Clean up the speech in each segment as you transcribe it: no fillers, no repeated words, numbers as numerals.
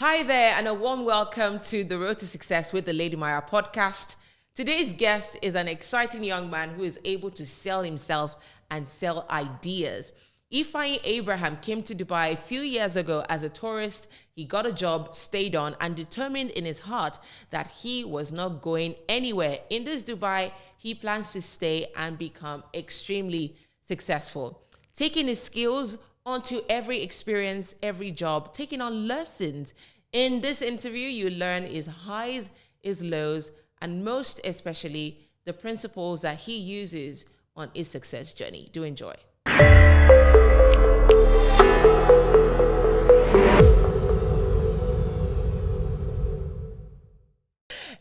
Hi there, and a warm welcome to the Road to Success with the Lady Maya podcast. Today's guest is an exciting young man who is able to sell himself and sell ideas. Ifeanyi Abraham came to Dubai a few years ago as a tourist. He got a job, stayed on, and determined in his heart that he was not going anywhere. In this Dubai, he plans to stay and become extremely successful. Taking his skills onto every experience, every job, taking on lessons. In this interview, you learn his highs, his lows, and most especially the principles that he uses on his success journey. Do enjoy.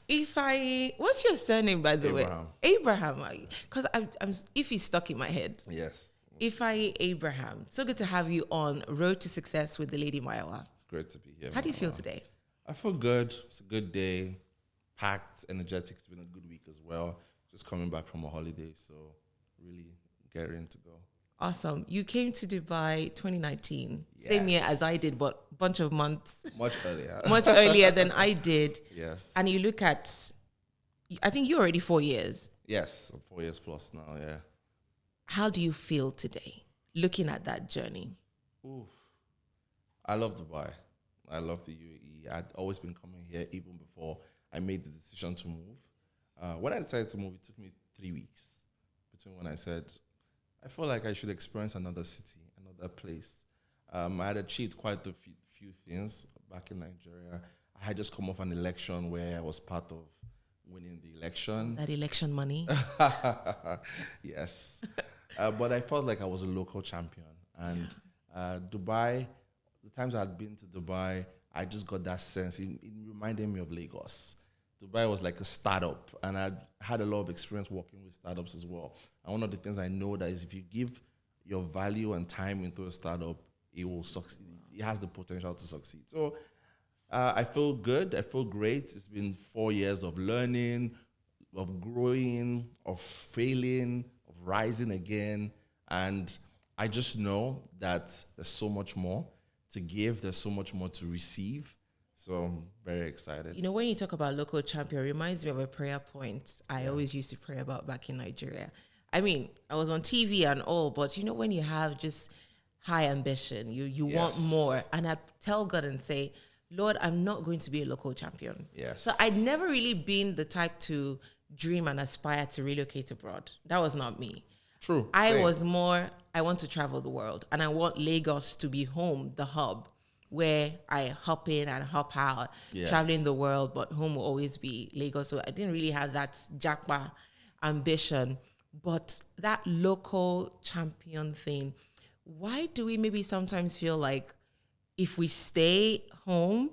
Ifeanyi, what's your surname, by the way? Abraham. Because I'm Ify stuck in my head. Yes. Ifeanyi Abraham. So good to have you on Road to Success with the Lady Maya. It's great to be here. How do you feel today? I feel good. It's a good day. Packed, energetic. It's been a good week as well. Just coming back from a holiday, so really getting to go. Awesome. You came to Dubai 2019. Yes. Same year as I did, but a bunch of months. Much earlier. Much earlier than I did. Yes. And you look at, I think you're already 4 years. Yes, I'm 4 years plus now, yeah. How do you feel today, looking at that journey? Oof. I love Dubai. I love the UAE. I'd always been coming here even before I made the decision to move. When I decided to move, it took me 3 weeks between when I said, I feel like I should experience another city, another place. I had achieved quite a few things back in Nigeria. I had just come off an election where I was part of winning the election. That election money. Yes. But I felt like I was a local champion. And Dubai, the times I had been to Dubai, I just got that sense. It reminded me of Lagos. Dubai was like a startup, and I had a lot of experience working with startups as well. And one of the things I know that is if you give your value and time into a startup, it will succeed. It has the potential to succeed. So I feel good. I feel great. It's been 4 years of learning, of growing, of failing, of rising again. And I just know that there's so much more to give. There's so much more to receive. So I'm very excited. You know, when you talk about local champion, it reminds me of a prayer point I always used to pray about back in Nigeria. I mean, I was on TV and all, but you know, when you have just high ambition, you want more. And I tell God and say, Lord, I'm not going to be a local champion. Yes. So I'd never really been the type to dream and aspire to relocate abroad. That was not me. True. I was more, I want to travel the world, and I want Lagos to be home, the hub, where I hop in and hop out, traveling the world, but home will always be Lagos. So I didn't really have that Jackpot ambition, but that local champion thing. Why do we maybe sometimes feel like if we stay home,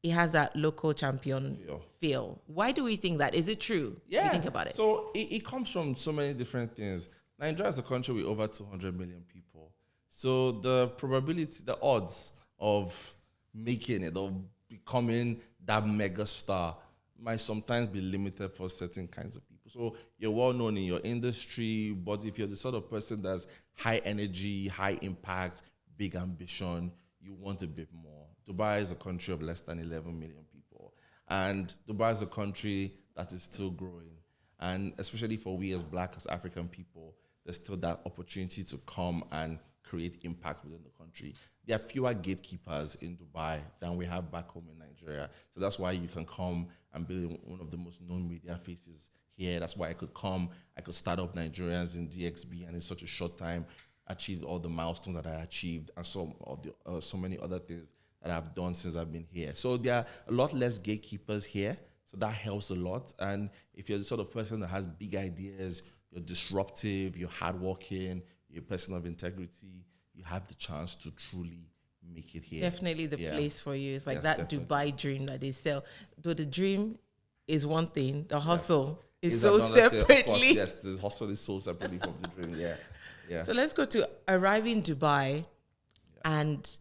it has that local champion feel? Why do we think that? Is it true? Yeah. If you think about it. So it comes from so many different things. Nigeria is a country with over 200 million people. So the probability, the odds of making it, of becoming that mega star might sometimes be limited for certain kinds of people. So you're well known in your industry, but if you're the sort of person that's high energy, high impact, big ambition, you want a bit more. Dubai is a country of less than 11 million people. And Dubai is a country that is still growing. And especially for we as Black, as African people, there's still that opportunity to come and create impact within the country. There are fewer gatekeepers in Dubai than we have back home in Nigeria. So that's why you can come and be one of the most known media faces here. That's why I could come, I could start up Nigerians in DXB, and in such a short time, achieve all the milestones that I achieved, and so many other things that I've done since I've been here. So there are a lot less gatekeepers here. So that helps a lot. And if you're the sort of person that has big ideas, you're disruptive, you're hardworking, you're a person of integrity, you have the chance to truly make it here. Definitely the place for you. It's like that definitely. Dubai dream that they sell. Though the dream is one thing, the hustle is It's so another thing, of course. separately. Yes, the hustle is so separately from the dream. Yeah. So let's go to arriving in Dubai and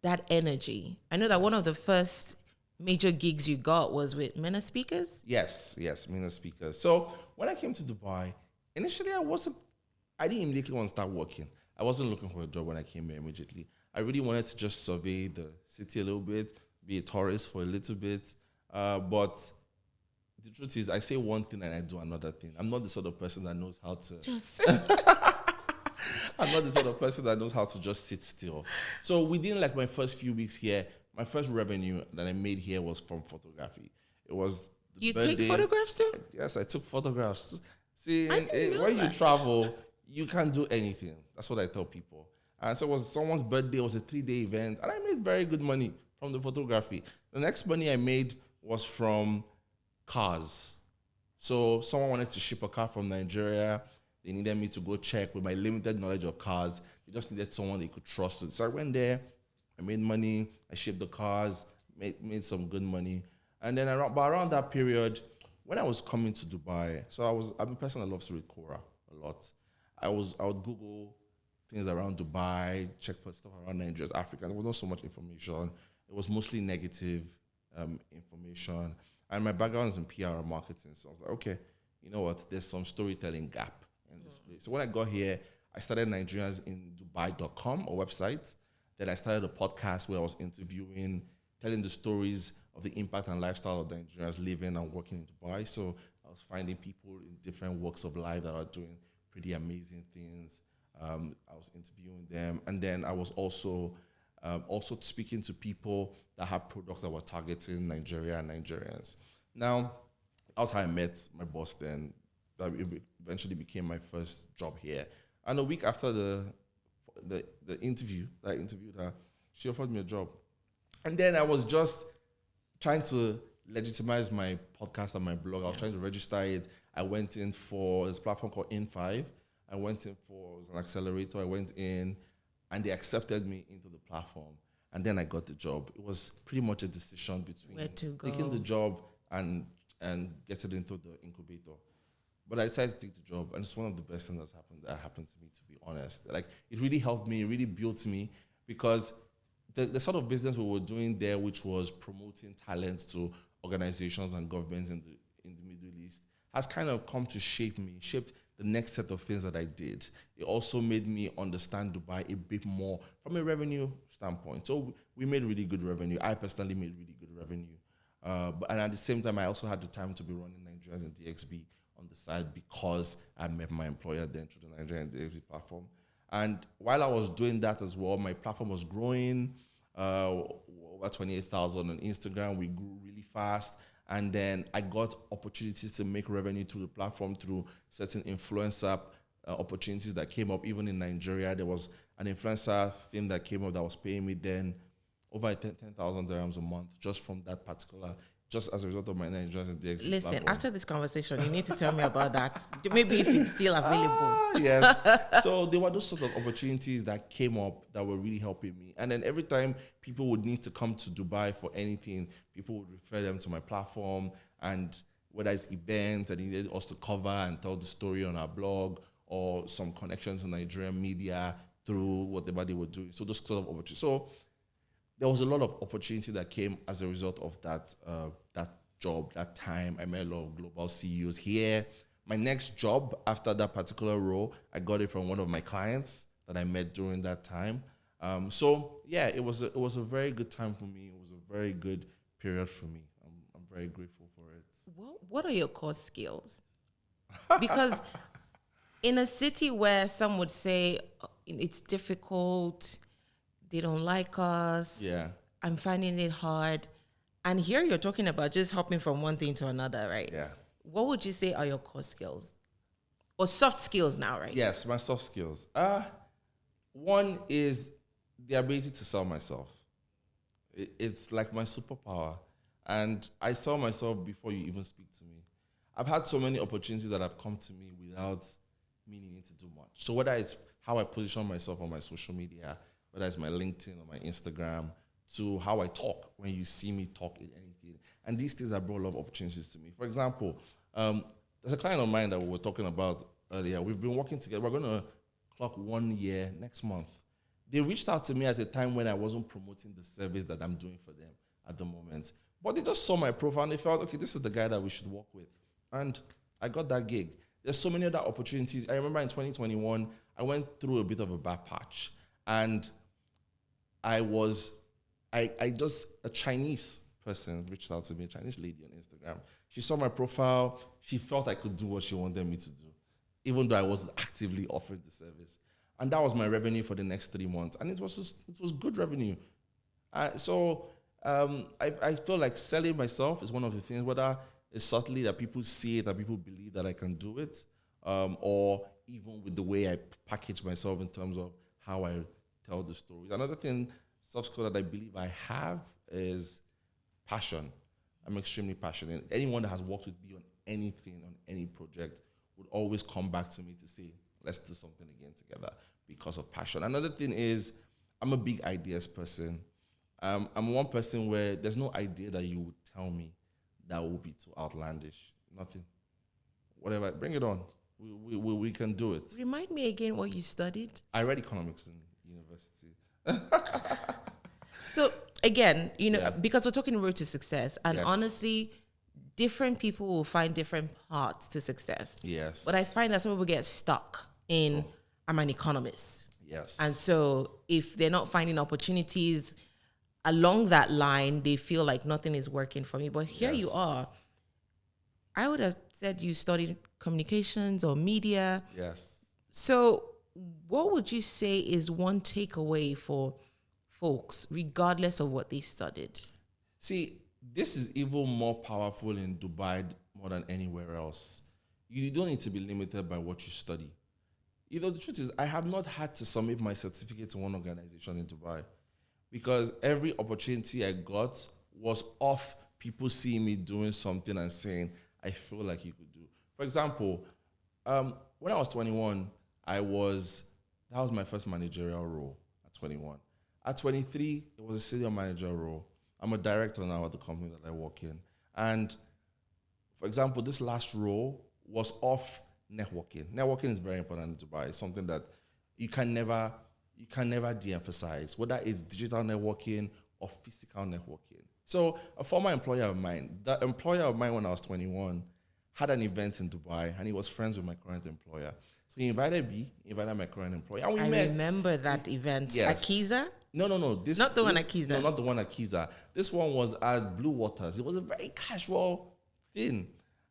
that energy. I know that one of the first major gigs you got was with MENA speakers. Yes, MENA speakers. So when I came to Dubai, initially I didn't immediately want to start working. I wasn't looking for a job when I came here immediately. I really wanted to just survey the city a little bit, be a tourist for a little bit. But the truth is, I say one thing and I do another thing. I'm not the sort of person that knows how to. I'm not the sort of person that knows how to just sit still. So within like my first few weeks here, my first revenue that I made here was from photography. It was you take photographs too? Yes, I took photographs. See, when you travel, you can't do anything. That's what I tell people. And so it was someone's birthday. It was a 3-day event, and I made very good money from the photography. The next money I made was from cars. So someone wanted to ship a car from Nigeria. They needed me to go check with my limited knowledge of cars. They just needed someone they could trust. So I went there. I made money. I shipped the cars. Made some good money. And then around that period, when I was coming to Dubai, so I'm a person that loves to read Quora a lot. I would Google things around Dubai, check for stuff around Nigeria, Africa. There was not so much information. It was mostly negative information. And my background is in PR and marketing. So I was like, okay, you know what? There's some storytelling gap in this place. So when I got here, I started Nigerians in Dubai.com, a website. Then I started a podcast where I was interviewing, telling the stories of the impact and lifestyle of the Nigerians living and working in Dubai. So I was finding people in different walks of life that are doing pretty amazing things. I was interviewing them. And then I was also speaking to people that have products that were targeting Nigeria and Nigerians. Now, that was how I met my boss then. That eventually became my first job here. And a week after the interview, that I interviewed her, she offered me a job. And then I was just trying to legitimize my podcast and my blog. I was trying to register it. I went in for this platform called In5. I went in for an accelerator. I went in, and they accepted me into the platform. And then I got the job. It was pretty much a decision between taking the job and getting into the incubator. But I decided to take the job, and it's one of the best things that happened to me, to be honest. Like, it really helped me, it really built me, because the sort of business we were doing there, which was promoting talents to organizations and governments in the Middle East, has kind of come to shaped the next set of things that I did. It also made me understand Dubai a bit more from a revenue standpoint. So we made really good revenue. I personally made really good revenue. And at the same time, I also had the time to be running Nigerians and DXB on the side because I met my employer then through the Nigerian DXB platform. And while I was doing that as well, my platform was growing, over 28,000 on Instagram. We grew really fast. And then I got opportunities to make revenue through the platform through certain influencer opportunities that came up. Even in Nigeria, there was an influencer thing that came up that was paying me then over 10,000 dirhams a month just from that particular, just as a result of my Nigerian DX. Listen, platform. After this conversation, you need to tell me about that. Maybe if it's still available. Yes. So there were those sort of opportunities that came up that were really helping me. And then every time people would need to come to Dubai for anything, people would refer them to my platform. And whether it's events that needed us to cover and tell the story on our blog, or some connections to Nigerian media through whatever they were doing. So those sort of opportunities. So there was a lot of opportunity that came as a result of that job, that time. I met a lot of global CEOs here. My next job after that particular role, I got it from one of my clients that I met during that time. So yeah, it was a very good time for me. It was a very good period for me. I'm very grateful for it. What are your core skills? Because in a city where some would say it's difficult, they don't like us. Yeah. I'm finding it hard. And here you're talking about just hopping from one thing to another, right? Yeah. What would you say are your core skills? Or soft skills now, right? Yes, my soft skills. One is the ability to sell myself. It's like my superpower. And I sell myself before you even speak to me. I've had so many opportunities that have come to me without me needing to do much. So whether it's how I position myself on my social media, whether it's my LinkedIn or my Instagram, to how I talk when you see me talk in anything. And these things have brought a lot of opportunities to me. For example, there's a client of mine that we were talking about earlier. We've been working together. We're going to clock 1 year next month. They reached out to me at a time when I wasn't promoting the service that I'm doing for them at the moment. But they just saw my profile and they felt, okay, this is the guy that we should work with. And I got that gig. There's so many other opportunities. I remember in 2021, I went through a bit of a bad patch. And I I just, a Chinese person reached out to me, a Chinese lady on Instagram. She saw my profile. She felt I could do what she wanted me to do, even though I wasn't actively offering the service. And that was my revenue for the next 3 months. And it was good revenue. I feel like selling myself is one of the things, whether it's subtly that people see it, that people believe that I can do it, or even with the way I package myself in terms of how I tell the stories. Another thing, soft skill that I believe I have is passion. I'm extremely passionate. Anyone that has worked with me on anything, on any project, would always come back to me to say, let's do something again together because of passion. Another thing is, I'm a big ideas person. I'm one person where there's no idea that you would tell me that will be too outlandish. Nothing. Whatever, bring it on. We can do it. Remind me again what you studied. I read economics in university. So again, because we're talking road to success, and honestly, different people will find different paths to success. Yes. But I find that some people get stuck in, I'm an economist. Yes. And so if they're not finding opportunities along that line, they feel like nothing is working for me. But here you are. I would have said you studied communications or media. Yes. So what would you say is one takeaway for folks, regardless of what they studied? See, this is even more powerful in Dubai more than anywhere else. You don't need to be limited by what you study. The truth is, I have not had to submit my certificate to one organization in Dubai because every opportunity I got was off people seeing me doing something and saying, I feel like you could do. For example, when I was 21, that was my first managerial role at 21. At 23, it was a senior manager role. I'm a director now at the company that I work in. And for example, this last role was off networking. Networking is very important in Dubai. It's something that you can never de-emphasize, whether it's digital networking or physical networking. So a former employer of mine, the employer of mine when I was 21, had an event in Dubai, and he was friends with my current employer. So he invited me, my current employer, and we met. I remember that event. Yes. Akiza? No. Not the one at Kiza. No, not the one at Kiza. This one was at Blue Waters. It was a very casual thing.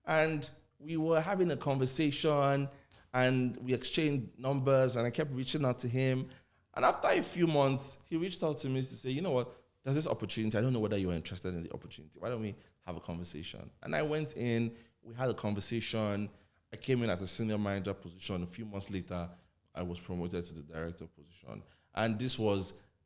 And we were having a conversation, and we exchanged numbers, and I kept reaching out to him. And after a few months, he reached out to me to say, you know what, there's this opportunity. I don't know whether you're interested in the opportunity. Why don't we have a conversation? And I went in, we had a conversation. I came in at a senior manager position. A few months later, I was promoted to the director position. And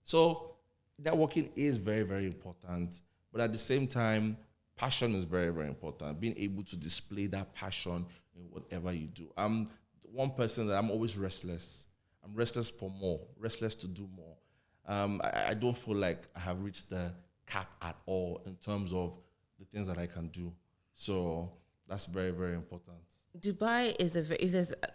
so networking is very, very important. But at the same time, passion is very, very important. Being able to display that passion in whatever you do. I'm one person that I'm always restless. I'm restless for more, restless to do more. I don't feel like I have reached the cap at all in terms of the things that I can do. So that's very, very important. Dubai is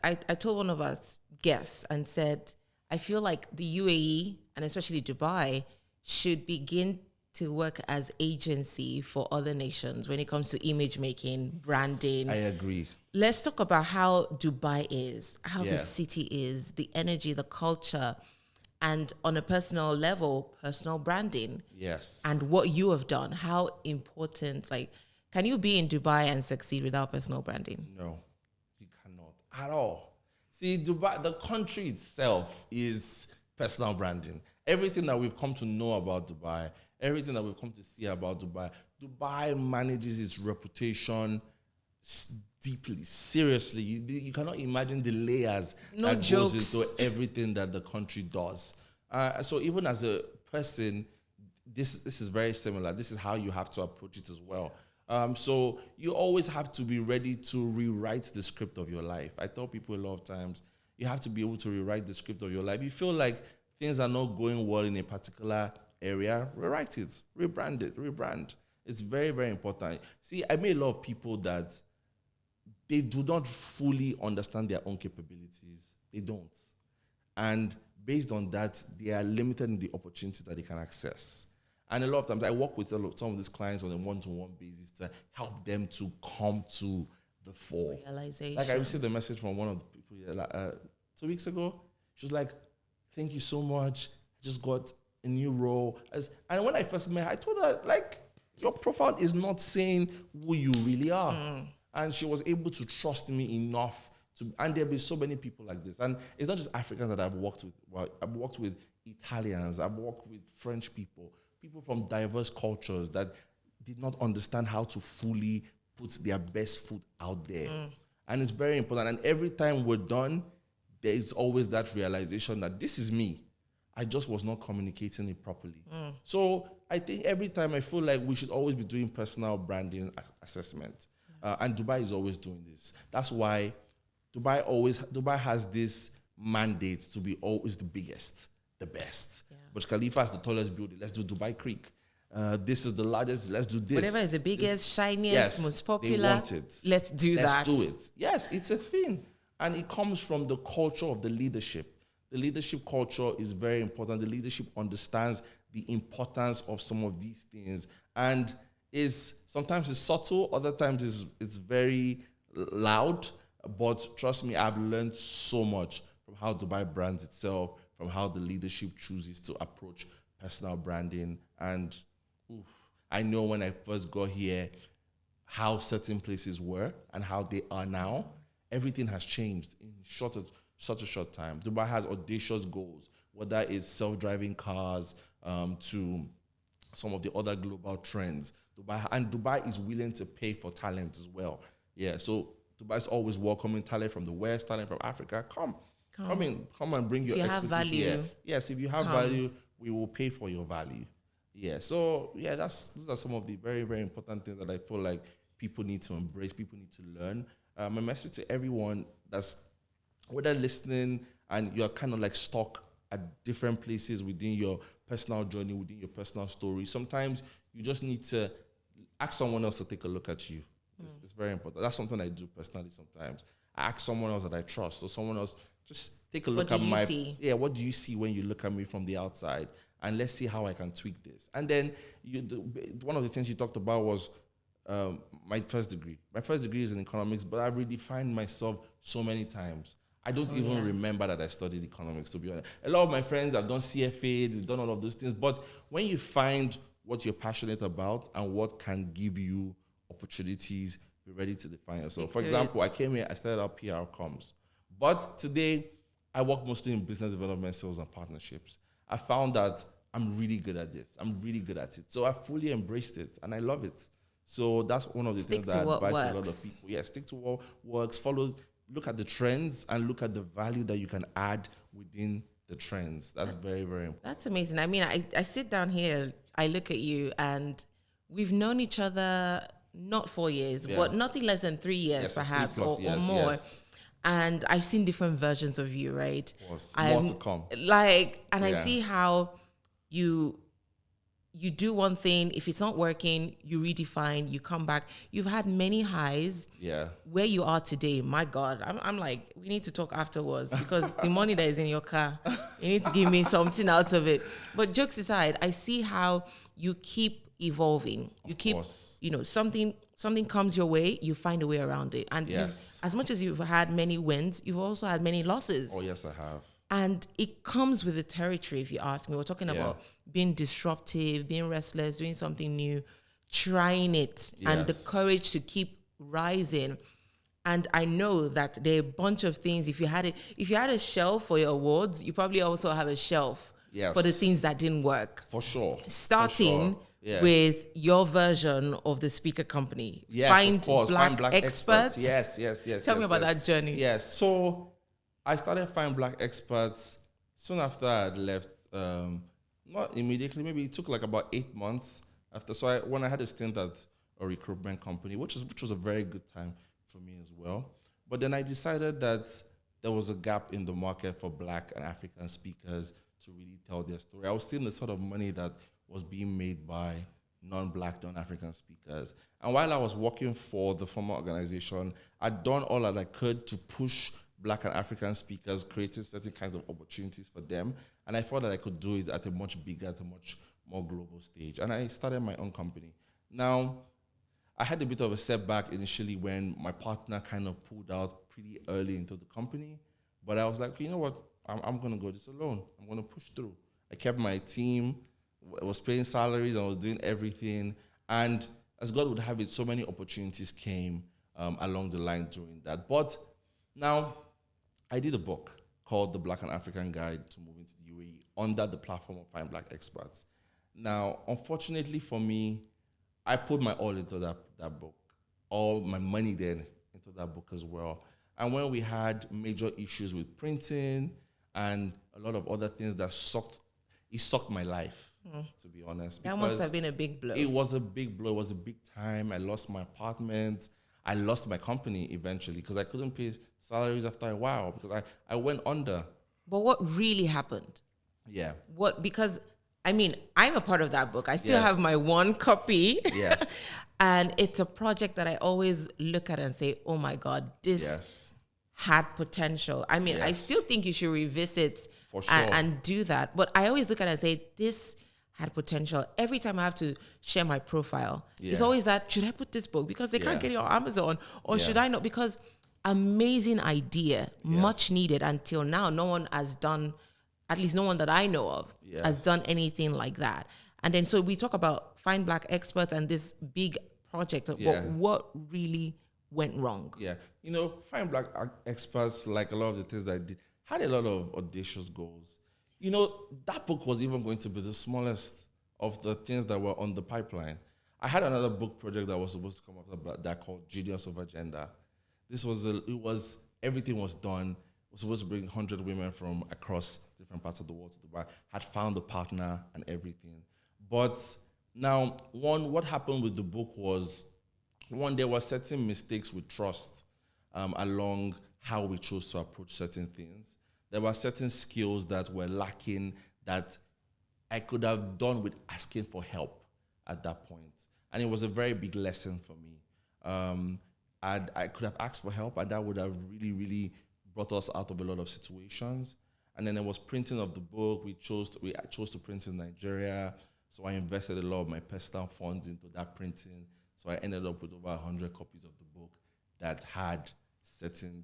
I told one of our guests and said, I feel like the UAE and especially Dubai should begin to work as agency for other nations when it comes to image making, branding. I agree. Let's talk about how Dubai is, how the city is, the energy, the culture, and on a personal level, personal branding. Yes. And what you have done, how important, can you be in Dubai and succeed without personal branding? No, you cannot at all. See, Dubai, the country itself is personal branding. Everything that we've come to know about Dubai, everything that we've come to see about Dubai, Dubai manages its reputation deeply, seriously. You cannot imagine the layers that goes into everything that the country does. So even as a person, this is very similar. This is how you have to approach it as well. So you always have to be ready to rewrite the script of your life. I tell people a lot of times, you have to be able to rewrite the script of your life. You feel like things are not going well in a particular area, rewrite it, rebrand. It's very, very important. See, I meet a lot of people that they do not fully understand their own capabilities. They don't. And based on that, they are limited in the opportunities that they can access. And a lot of times I work with some of these clients on a one-to-one basis to help them to come to the fore. Realization. Like I received a message from one of the people 2 weeks ago. She was like, thank you so much. I just got a new role. And when I first met her, I told her, like, your profile is not saying who you really are. And she was able to trust me enough and there'll be so many people like this. And it's not just Africans that I've worked with. Well, I've worked with Italians, I've worked with French people from diverse cultures that did not understand how to fully put their best foot out there. And it's very important. And every time we're done, there is always that realization that this is me. I just was not communicating it properly. So I think every time I feel like we should always be doing personal branding assessment. And Dubai is always doing this. That's why Dubai has this mandate to be always the biggest, the best. Yeah. Burj Khalifa is the tallest building. Let's do Dubai Creek. This is the largest. Let's do this. Whatever is the biggest, shiniest, yes, most popular. They want it. Let's do that. Let's do it. Yes, it's a thing. And it comes from the culture of the leadership. The leadership culture is very important. The leadership understands the importance of some of these things. And sometimes it's subtle, other times it's very loud. But trust me, I've learned so much from how Dubai brands itself, from how the leadership chooses to approach personal branding. And I know when I first got here, how certain places were and how they are now. Everything has changed in such a short time. Dubai has audacious goals, whether it's self-driving cars to some of the other global trends. Dubai is willing to pay for talent as well. Yeah, so Dubai is always welcoming talent from the West, talent from Africa. Come and bring your expertise here. Yes, if you have value, we will pay for your value. Yeah, so yeah, those are some of the very, very important things that I feel like people need to embrace, people need to learn. My message to everyone that's whether listening and you're kind of like stuck at different places within your personal journey, within your personal story, sometimes you just need to ask someone else to take a look at you. It's very important. That's something I do personally sometimes. I ask someone else that I trust, so someone else just take a look at my... Yeah, what do you see when you look at me from the outside? And let's see how I can tweak this. And then one of the things you talked about was my first degree. My first degree is in economics, but I've redefined myself so many times. I don't even remember that I studied economics, to be honest. A lot of my friends have done CFA, they've done all of those things. But when you find what you're passionate about and what can give you opportunities, be ready to define yourself. For example, I came here, I started out PR comms. But today, I work mostly in business development, sales, and partnerships. I found that I'm really good at this. I'm really good at it. So I fully embraced it, and I love it. So that's one of the things that I advise a lot of people. Yeah, stick to what works. Look at the trends, and look at the value that you can add within the trends. That's very, very important. That's amazing. I mean, I sit down here, I look at you, and we've known each other not 4 years, but nothing less than 3 years, perhaps, or more. Yes. And I've seen different versions of you, right? More to come. I see how you do one thing. If it's not working, you redefine, you come back. You've had many highs. Yeah. Where you are today, my God, I'm like, we need to talk afterwards because the money that is in your car, you need to give me something out of it. But jokes aside, I see how you keep evolving. You keep, something comes your way, you find a way around it. And as much as you've had many wins, you've also had many losses. Oh, yes, I have. And it comes with the territory, if you ask me. We're talking about being disruptive, being restless, doing something new, trying it, and the courage to keep rising. And I know that there are a bunch of things. If you had a shelf for your awards, you probably also have a shelf for the things that didn't work. For sure. Starting with your version of the speaker company. Yes, Find of course. Black experts. Yes. Tell me about that journey. Yes. So I started Find Black Experts soon after I had left. Not immediately, maybe it took like about 8 months after. So when I had a stint at a recruitment company, which was a very good time for me as well. But then I decided that there was a gap in the market for Black and African speakers to really tell their story. I was seeing the sort of money that was being made by non-Black, non-African speakers. And while I was working for the former organization, I'd done all that I could to push Black and African speakers, creating certain kinds of opportunities for them. And I thought that I could do it at a much bigger, at a much more global stage. And I started my own company. Now, I had a bit of a setback initially when my partner kind of pulled out pretty early into the company. But I was like, you know what? I'm going to go this alone. I'm going to push through. I kept my team. I was paying salaries. I was doing everything. And as God would have it, so many opportunities came along the line during that. But now, I did a book called The Black and African Guide to Moving to the UAE under the platform of Find Black Experts. Now, unfortunately for me, I put my all into that book, all my money then into that book as well. And when we had major issues with printing and a lot of other things that sucked my life, to be honest. That must have been a big blow. It was a big blow. It was a big time. I lost my apartment. I lost my company eventually because I couldn't pay salaries after a while because I went under. But what really happened? Yeah. Because, I mean, I'm a part of that book. I still Yes. have my one copy. Yes. And it's a project that I always look at and say, oh my God, this Yes. had potential. I mean, I Yes. still think you should revisit For sure. and do that. But I always look at it and say, this had potential. Every time I have to share my profile, it's Yeah. always that, should I put this book? Because they can't get it on Amazon. Or should I not? Because amazing idea, much needed. Until now, no one has done, at least no one that I know of, has done anything like that. And then so we talk about Find Black Experts and this big project. But what really went wrong? Yeah. You know, Find Black Experts, like a lot of the things that I did, had a lot of audacious goals. You know, that book was even going to be the smallest of the things that were on the pipeline. I had another book project that was supposed to come up that called Genius of Agenda. This was, everything was done. Was supposed to bring 100 women from across different parts of the world to Dubai. Had found a partner and everything. But now, what happened with the book was, there were certain mistakes with trust along how we chose to approach certain things. There were certain skills that were lacking that I could have done with asking for help at that point. And it was a very big lesson for me. And I could have asked for help, and that would have really, really brought us out of a lot of situations. And then there was printing of the book. We chose to print in Nigeria. So I invested a lot of my personal funds into that printing. So I ended up with over 100 copies of the book that had certain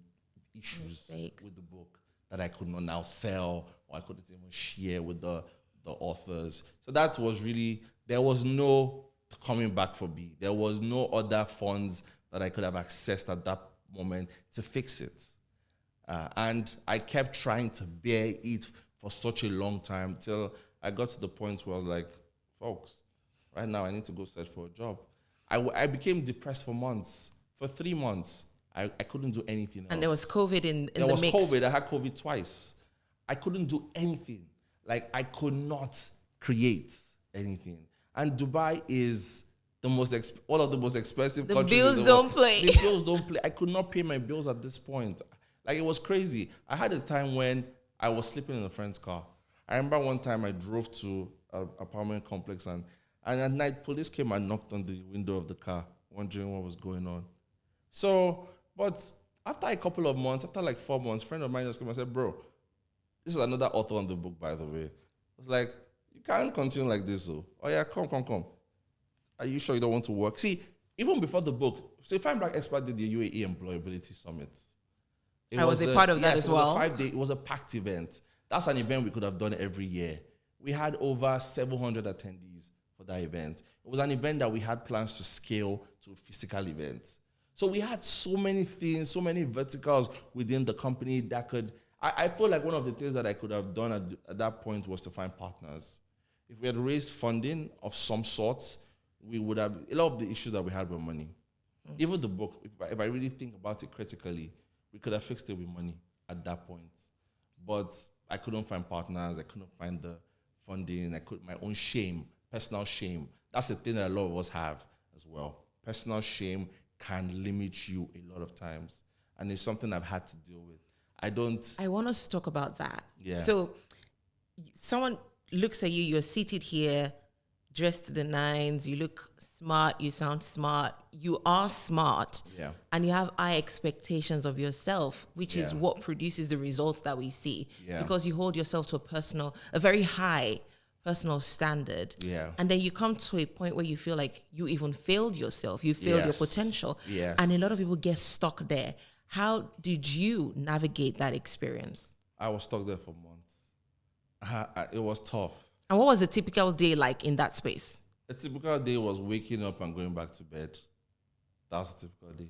issues with the book that I could not now sell, or I couldn't even share with the authors. So that was really, there was no coming back for me. There was no other funds that I could have accessed at that moment to fix it. And I kept trying to bear it for such a long time till I got to the point where I was like, folks, right now I need to go search for a job. I became depressed for months. For 3 months, I couldn't do anything else. And there was COVID in the mix. There was COVID. I had COVID twice. I couldn't do anything. Like, I could not create anything. And Dubai is one of the most expensive countries. The bills don't play. The bills don't play. I could not pay my bills at this point. Like, it was crazy. I had a time when I was sleeping in a friend's car. I remember one time I drove to an apartment complex and at night, police came and knocked on the window of the car, wondering what was going on. So, but after a couple of months, after like 4 months, a friend of mine just came and said, bro, this is another author on the book, by the way. I was like, you can't continue like this, oh yeah, come. Are you sure you don't want to work? See, even before the book, so Find Black Expert did the UAE Employability Summit. I was a part of that as well. It was a packed event. That's an event we could have done every year. We had over 700 attendees for that event. It was an event that we had plans to scale to physical events. So we had so many things, so many verticals within the company that could, I feel like one of the things that I could have done at that point was to find partners. If we had raised funding of some sorts, we would have, a lot of the issues that we had were money. Even the book, if I really think about it critically, we could have fixed it with money at that point. But I couldn't find partners, I couldn't find the funding, my own shame, personal shame. That's the thing that a lot of us have as well. Personal shame can limit you a lot of times. And it's something I've had to deal with. I want us to talk about that. Yeah. So someone looks at you, you're seated here, dressed to the nines, you look smart, you sound smart, you are smart. Yeah. And you have high expectations of yourself, which is what produces the results that we see. Yeah. Because you hold yourself to a very high personal standard. Yeah. And then you come to a point where you feel like you even failed yourself. You failed your potential. Yes. And a lot of people get stuck there. How did you navigate that experience? I was stuck there for months. It was tough. And what was a typical day like in that space? A typical day was waking up and going back to bed. That was a typical day.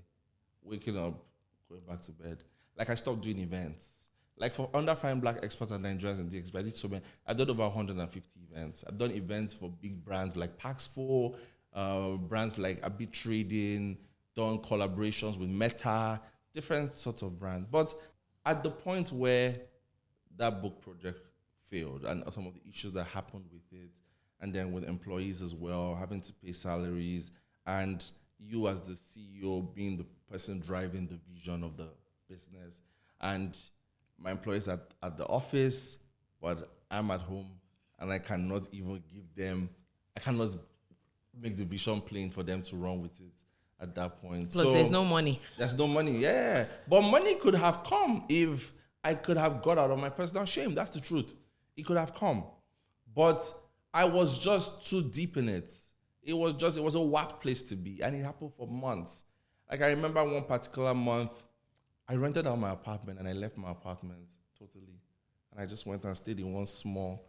Waking up, going back to bed. Like I stopped doing events. Like for under Fine Black experts and Nigerians and DX, I did so many. I've done over 150 events. I've done events for big brands like Pax4, brands like Abit Trading, done collaborations with Meta, different sorts of brands. But at the point where that book project failed and some of the issues that happened with it, and then with employees as well, having to pay salaries, and you as the CEO being the person driving the vision of the business, and my employees at the office, but I'm at home, and I cannot make the vision plain for them to run with it at that point. Plus, there's no money. There's no money, yeah. But money could have come if I could have got out of my personal shame. That's the truth. It could have come. But I was just too deep in it. It was a whack place to be. And it happened for months. Like I remember one particular month, I rented out my apartment and I left my apartment totally. And I just went and stayed in one small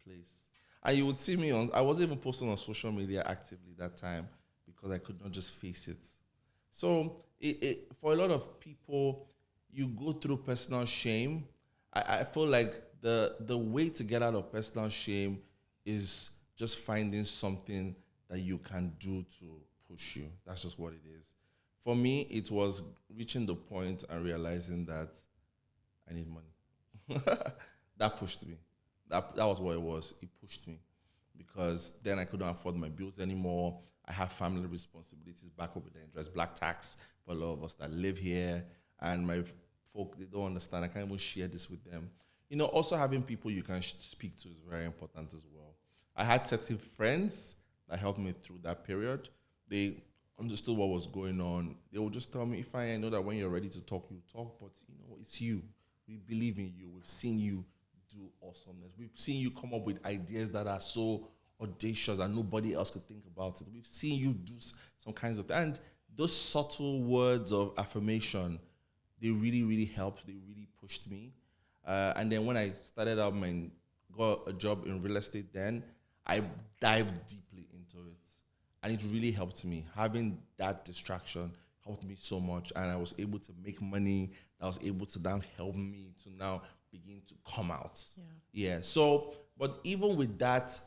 place. And you would see me I wasn't even posting on social media actively that time because I could not just face it. So for a lot of people, you go through personal shame. I feel like the way to get out of personal shame is just finding something that you can do to push you. That's just what it is. For me, it was reaching the point and realizing that I need money. That pushed me. That was what it was. It pushed me because then I couldn't afford my bills anymore. I have family responsibilities back over there. There's black tax for a lot of us that live here, and my folk, they don't understand. I can't even share this with them. You know, also having people you can speak to is very important as well. I had certain friends that helped me through that period. They understood what was going on. They would just tell me, Ifeanyi, I know that when you're ready to talk, you talk, but you know, it's you. We believe in you. We've seen you do awesomeness. We've seen you come up with ideas that are so audacious and nobody else could think about it. We've seen you do some kinds of, and those subtle words of affirmation, they really, really helped. They really pushed me. And then when I started out and got a job in real estate, then I dived deeply into it. And it really helped me. Having that distraction helped me so much. And I was able to make money. That was able to now help me to now begin to come out. Yeah. So, but even with that,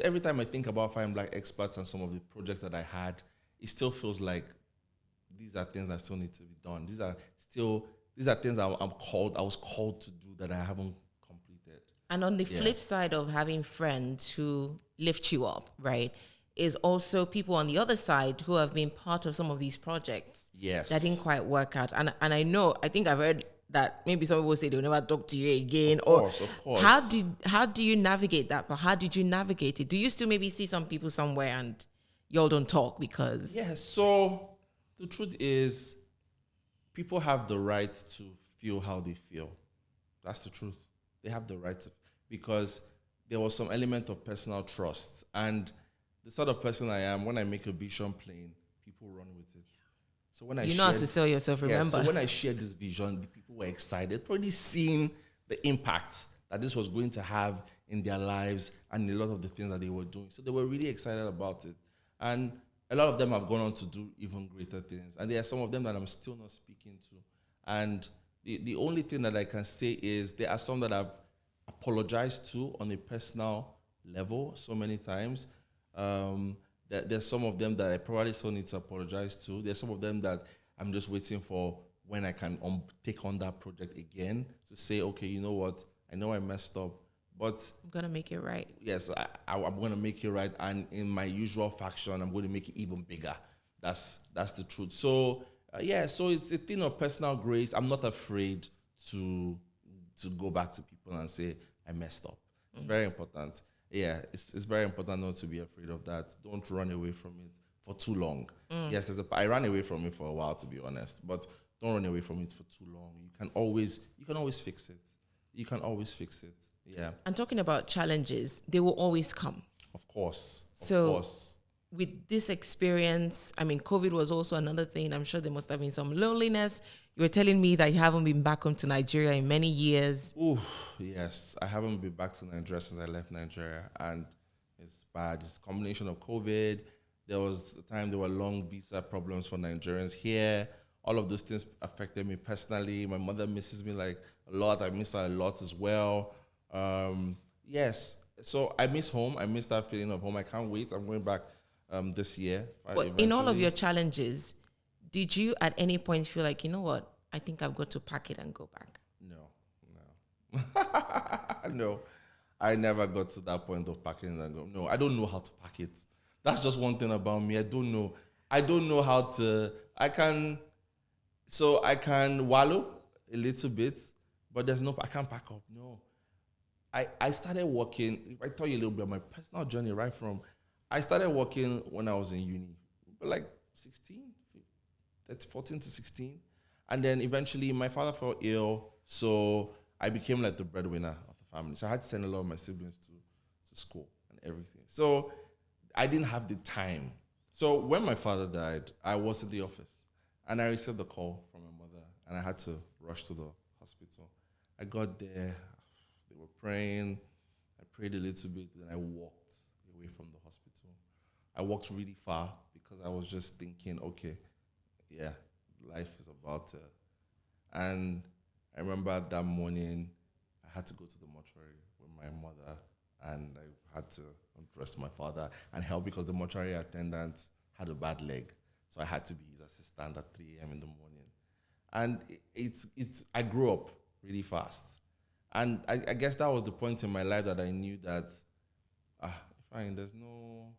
every time I think about Fine Black experts and some of the projects that I had, it still feels like these are things that still need to be done. These are things I was called to do that I haven't completed. And on the flip side of having friends who lift you up, right, is also people on the other side who have been part of some of these projects that didn't quite work out. And I think I've heard that maybe some people say they'll never talk to you again. Of course. How do you navigate that? But how did you navigate it? Do you still maybe see some people somewhere and y'all don't talk because? Yeah, so the truth is people have the right to feel how they feel. That's the truth. They have the right to, because there was some element of personal trust. And the sort of person I am, when I make a vision plain, people run with it. So when you know how to sell yourself, remember? So when I shared this vision, the people were excited, already seeing the impact that this was going to have in their lives and a lot of the things that they were doing. So they were really excited about it. And a lot of them have gone on to do even greater things. And there are some of them that I'm still not speaking to. And the only thing that I can say is there are some that I've apologized to on a personal level so many times. There's some of them that I probably still need to apologize to. There's some of them that I'm just waiting for when I can take on that project again to say, okay, you know what? I know I messed up, but I'm going to make it right. Yes, I'm going to make it right. And in my usual fashion, I'm going to make it even bigger. That's the truth. So, so it's a thing of personal grace. I'm not afraid to go back to people and say, I messed up. It's very important. Yeah, it's very important not to be afraid of that. Don't run away from it for too long. Yes, I ran away from it for a while, to be honest, but don't run away from it for too long. You can always fix it. You can always fix it. Yeah. And talking about challenges, they will always come. Of course. So with this experience, I mean, COVID was also another thing. I'm sure there must have been some loneliness. You were telling me that you haven't been back home to Nigeria in many years. Ooh, yes. I haven't been back to Nigeria since I left Nigeria, and it's bad. It's a combination of COVID. There was a time there were long visa problems for Nigerians here. All of those things affected me personally. My mother misses me like a lot. I miss her a lot as well. Yes. So I miss home. I miss that feeling of home. I can't wait. I'm going back this year. But in all of your challenges, did you at any point feel like, you know what, I think I've got to pack it and go back? No. No. I never got to that point of packing it and go. No, I don't know how to pack it. That's just one thing about me. I don't know. I don't know how to. I can wallow a little bit, but I can't pack up. No. I started working. If I tell you a little bit of my personal journey, right from, I started working when I was in uni, like 14 to 16. And then eventually my father fell ill, so I became like the breadwinner of the family. So I had to send a lot of my siblings to school and everything. So I didn't have the time. So when my father died, I was in the office and I received a call from my mother and I had to rush to the hospital. I got there, they were praying, I prayed a little bit, then I walked away from the hospital. I walked really far because I was just thinking, okay, yeah, life is about to. And I remember that morning, I had to go to the mortuary with my mother and I had to undress my father and help because the mortuary attendant had a bad leg. So I had to be his assistant at 3 a.m. in the morning. And I grew up really fast. And I guess that was the point in my life that I knew that, fine, there's no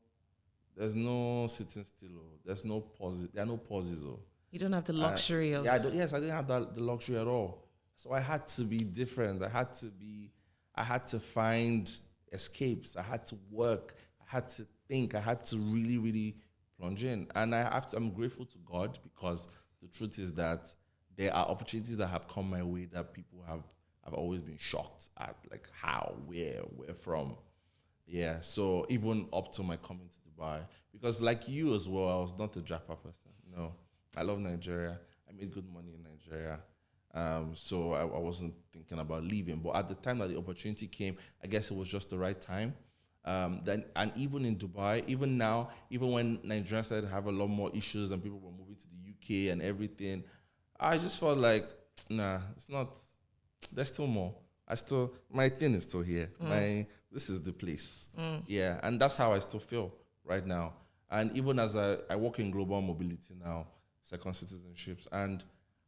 sitting still. There's no pauses. There are no pauses. You don't have the luxury of... I didn't have the luxury at all. So I had to be different. I had to find escapes. I had to work. I had to think. I had to really, really plunge in. And I'm grateful to God because the truth is that there are opportunities that have come my way that people have always been shocked at, like how, where from. Yeah, so even up to my coming to Dubai, because like you as well, I was not a Japa person. No, I love Nigeria. I made good money in Nigeria. So I wasn't thinking about leaving. But at the time that the opportunity came, I guess it was just the right time. And even in Dubai, even now, even when Nigeria started to have a lot more issues and people were moving to the UK and everything, I just felt like, nah, it's not. There's still more. My thing is still here. This is the place. Yeah, and that's how I still feel right now. And even as I work in global mobility now, second citizenships, and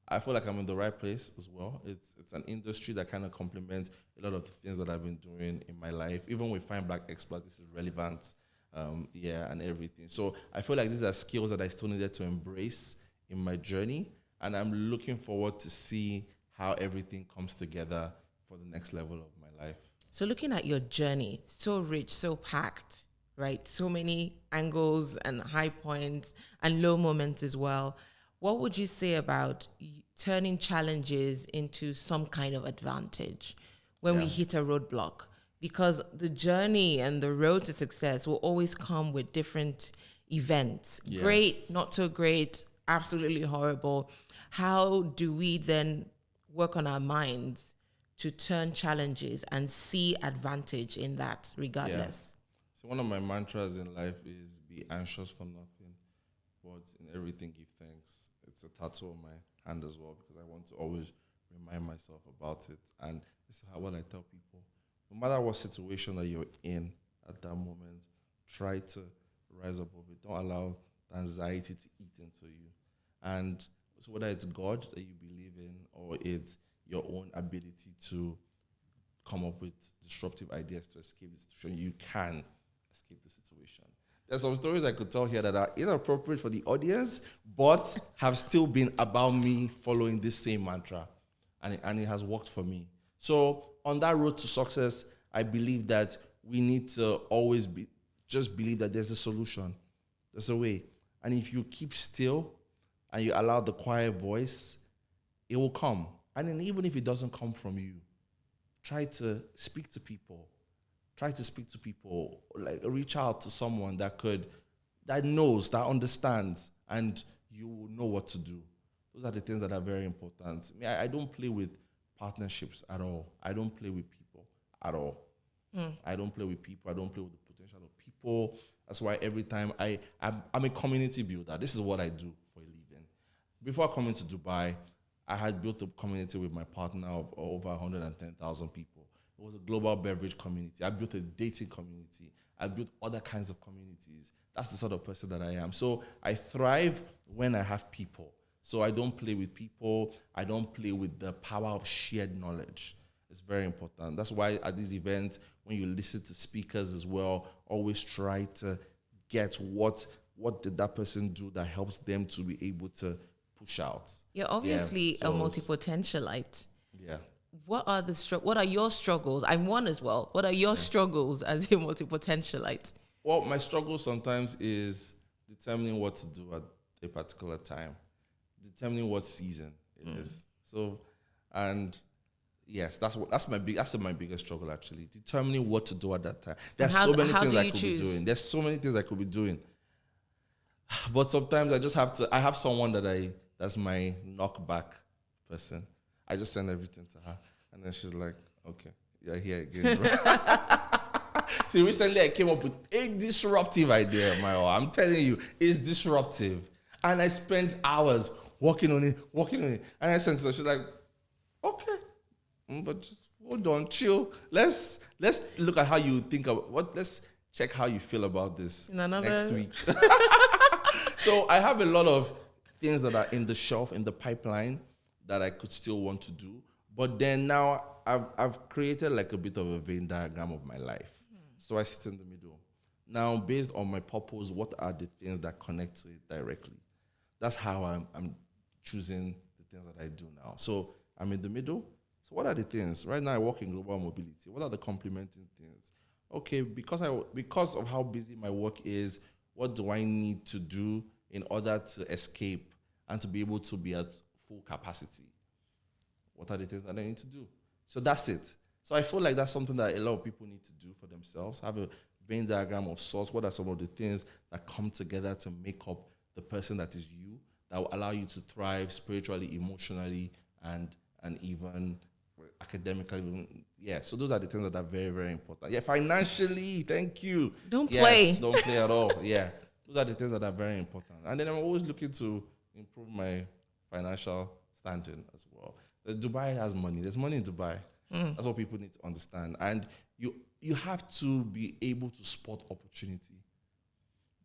I feel like I'm in the right place as well. It's an industry that kind of complements a lot of the things that I've been doing in my life. Even with Find Black Experts, this is relevant, and everything. So I feel like these are skills that I still needed to embrace in my journey, and I'm looking forward to see how everything comes together for the next level of my life. So looking at your journey, so rich, so packed, right? So many angles and high points and low moments as well. What would you say about turning challenges into some kind of advantage when we hit a roadblock? Because the journey and the road to success will always come with different events. Yes. Great, not so great, absolutely horrible. How do we then work on our minds to turn challenges and see advantage in that regardless? Yeah. So one of my mantras in life is be anxious for nothing, but in everything give thanks. It's a tattoo on my hand as well because I want to always remind myself about it. And this is what I tell people. No matter what situation that you're in at that moment, try to rise above it. Don't allow the anxiety to eat into you. And so whether it's God that you believe in or it's your own ability to come up with disruptive ideas to escape the situation, you can escape the situation. There's some stories I could tell here that are inappropriate for the audience, but have still been about me following this same mantra, and it has worked for me. So on that road to success, I believe that we need to always just believe that there's a solution, there's a way. And if you keep still and you allow the quiet voice, it will come. And then even if it doesn't come from you, try to speak to people. Like reach out to someone that could that knows, that understands, and you will know what to do. Those are the things that are very important. I don't play with partnerships at all. I don't play with people at all. I don't play with people. I don't play with the potential of people. That's why every time I'm a community builder. This is what I do for a living. Before coming to Dubai, I had built a community with my partner of over 110,000 people. It was a global beverage community. I built a dating community. I built other kinds of communities. That's the sort of person that I am. So I thrive when I have people. So I don't play with people. I don't play with the power of shared knowledge. It's very important. That's why at these events, when you listen to speakers as well, always try to get what did that person do that helps them to be able to push out. You're obviously a multipotentialite. Yeah. What are your struggles? I'm one as well. What are your struggles as a multipotentialite? Well, my struggle sometimes is determining what to do at a particular time, determining what season it is. So, and yes, that's my biggest struggle actually, determining what to do at that time. There's so many things I could be doing. There's so many things I could be doing, but sometimes I just have to. I have someone that's my knockback person. I just send everything to her, and then she's like, "Okay, you're here again." See, recently I came up with a disruptive idea, I'm telling you, it's disruptive. And I spent hours working on it. And I sent her, she's like, okay, but just hold on, chill. Let's look at how you think about let's check how you feel about this next week. So I have a lot of things that are in the shelf, in the pipeline that I could still want to do. But then now I've created like a bit of a Venn diagram of my life. So I sit in the middle. Now, based on my purpose, what are the things that connect to it directly? That's how I'm choosing the things that I do now. So I'm in the middle. So what are the things? Right now, I work in global mobility. What are the complementing things? Okay, because of how busy my work is, what do I need to do in order to escape and to be able to be at full capacity? What are the things that I need to do? So that's it. So I feel like that's something that a lot of people need to do for themselves. Have a Venn diagram of sorts. What are some of the things that come together to make up the person that is you, that will allow you to thrive spiritually, emotionally, and even academically? Yeah, so those are the things that are very, very important. Yeah, financially, thank you. Don't play. Don't play at all. Yeah, those are the things that are very important. And then I'm always looking to improve my financial standing as well. Dubai has money. There's money in Dubai. That's what people need to understand. And you have to be able to spot opportunity.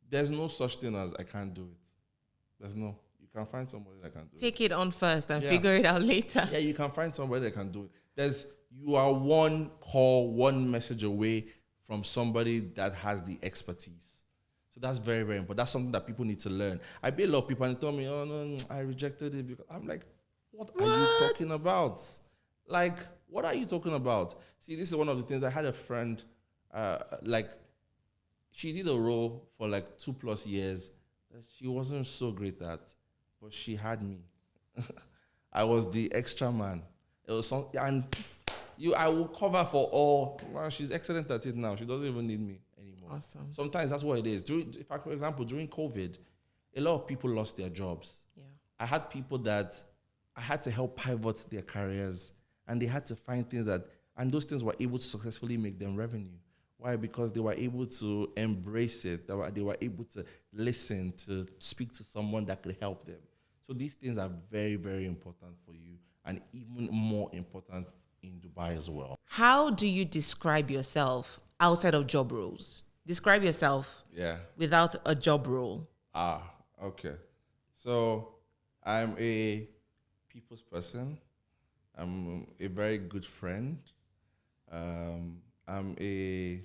There's no such thing as I can't do it. You can find somebody that can do it. Take it on first and figure it out later. Yeah, you can find somebody that can do it. You are one call, one message away from somebody that has the expertise. So that's very, very important. That's something that people need to learn. I bet a lot of people and they tell me, oh no, I rejected it because I'm like, what are you talking about? Like, what are you talking about? See, this is one of the things. I had a friend, she did a role for like 2+ years that she wasn't so great at, but she had me. I was the extra man. It was I will cover for all. Well, she's excellent at it now. She doesn't even need me anymore. Awesome. Sometimes that's what it is. For example, during COVID, a lot of people lost their jobs. Yeah. I had people that I had to help pivot their careers. And they had to find things and those things were able to successfully make them revenue. Why? Because they were able to embrace it. They were able to listen, to speak to someone that could help them. So these things are very, very important for you, and even more important in Dubai as well. How do you describe yourself outside of job roles? Describe yourself without a job role. Okay. So I'm a people's person. I'm a very good friend. I'm a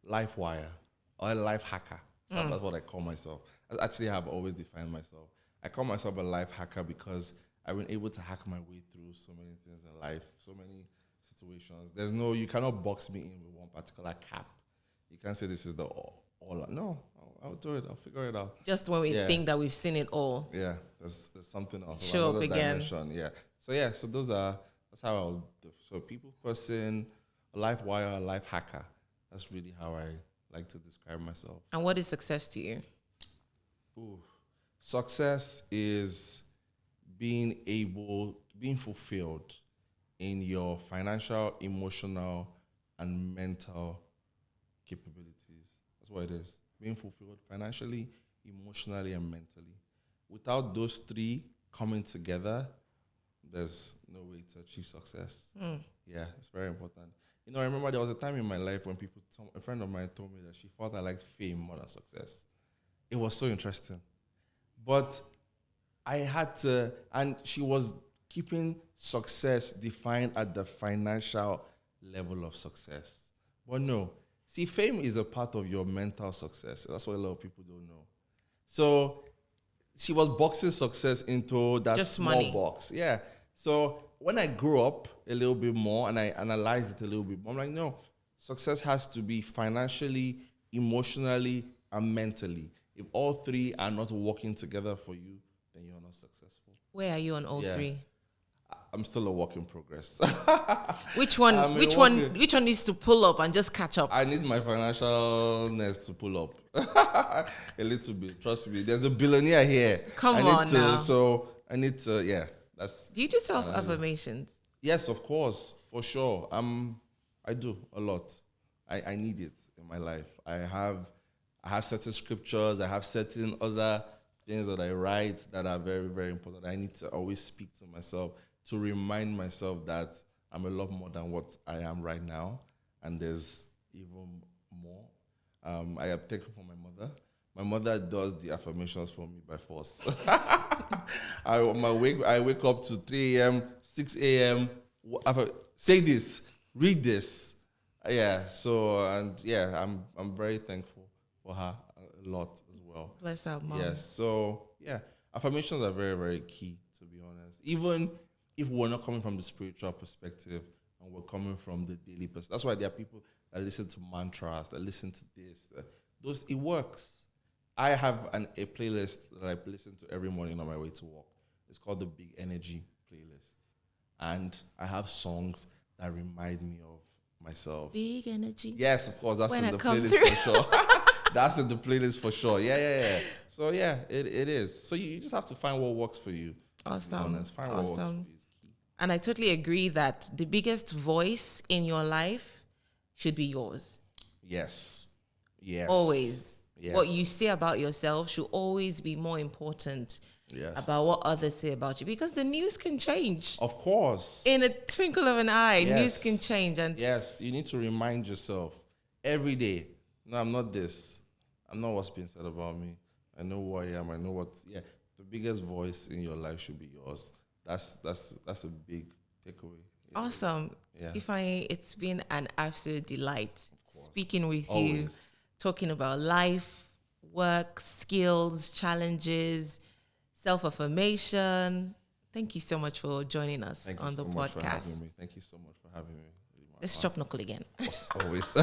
life wire or a life hacker. So that's what I call myself. I actually have always defined myself. I call myself a life hacker because I've been able to hack my way through so many things in life, so many situations. You cannot box me in with one particular cap. You can't say this is the all. No, I'll do it. I'll figure it out. Just when we think that we've seen it all. Yeah, there's something else. Show up again. Dimension. Yeah. So that's how I'll do. So people person, a life wire, a life hacker. That's really how I like to describe myself. And what is success to you? Ooh. Success is being fulfilled in your financial, emotional, and mental capabilities. That's what it is. Being fulfilled financially, emotionally, and mentally. Without those three coming together, there's no way to achieve success. Yeah, it's very important. You know, I remember there was a time in my life when a friend of mine told me that she thought I liked fame more than success. It was so interesting. But I had to, and she was keeping success defined at the financial level of success. But no, see, fame is a part of your mental success. That's what a lot of people don't know. So she was boxing success into that Just small money. box. Yeah. So when I grew up a little bit more and I analyzed it a little bit more, I'm like, no, success has to be financially, emotionally, and mentally. If all three are not working together for you, then you're not successful. Where are you on all three? I'm still a work in progress. Which one? Which one needs to pull up and just catch up? I need my financialness to pull up a little bit. Trust me. There's a billionaire here. Come on now. So I need to. Yeah, that's. Do you do self-affirmations? Yes, of course, for sure. I do a lot. I need it in my life. I have certain scriptures. I have certain other things that I write that are very, very important. I need to always speak to myself to remind myself that I'm a lot more than what I am right now, and there's even more. I have taken from my mother. My mother does the affirmations for me by force. I wake up to 3 a.m., 6 a.m. Say this, read this. Yeah. So I'm very thankful for her a lot as well. Bless her mom. Yes. So yeah, affirmations are very, very key, to be honest. Even if we're not coming from the spiritual perspective and we're coming from the daily perspective. That's why there are people that listen to mantras, that listen to this. It works. I have a playlist that I listen to every morning on my way to work. It's called the Big Energy playlist. And I have songs that remind me of myself. Big energy. Yes, of course. That's When in I the come playlist through. for sure. That's in the playlist for sure. Yeah. So yeah, it is. So you just have to find what works for you. Awesome. Find what works for you is key. And I totally agree that the biggest voice in your life should be yours. Yes. Always. Yes. What you say about yourself should always be more important about what others say about you, because the news can change. Of course. In a twinkle of an eye, Yes. news can change. And Yes, you need to remind yourself every day. No, I'm not this. I'm not what's being said about me. I know who I am. I know what. Yeah, the biggest voice in your life should be yours. That's a big takeaway. Awesome. Yeah. Ifeanyi, it's been an absolute delight speaking with you, Always. talking about life, work, skills, challenges, self-affirmation. Thank you so much for joining us Thank you on the so much for having podcast. me. Thank you so much for having me. Let's chop knuckle again. Always.